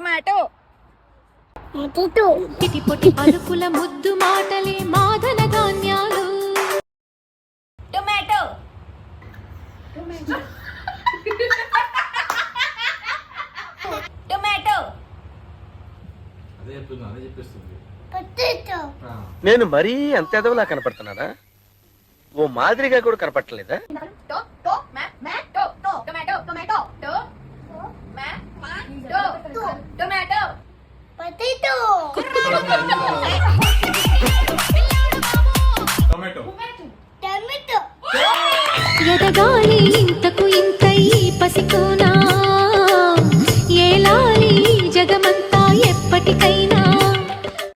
Tomato పొట్టి పొట్టి పలుకుల ముద్దు మాటలే మాదన ధాన్యాలు. టొమాటో టొమాటో అదే చెప్పేస్తుంది. నేను మరీ అంత ఎదవలా కనపడుతున్నానా? ఓ మాదిరిగా కూడా కనపడలేదా? ఎదగాలి ఇంతకు ఇంత ఈ పసికోనా, ఏలాలి జగమంతా ఎప్పటికైనా.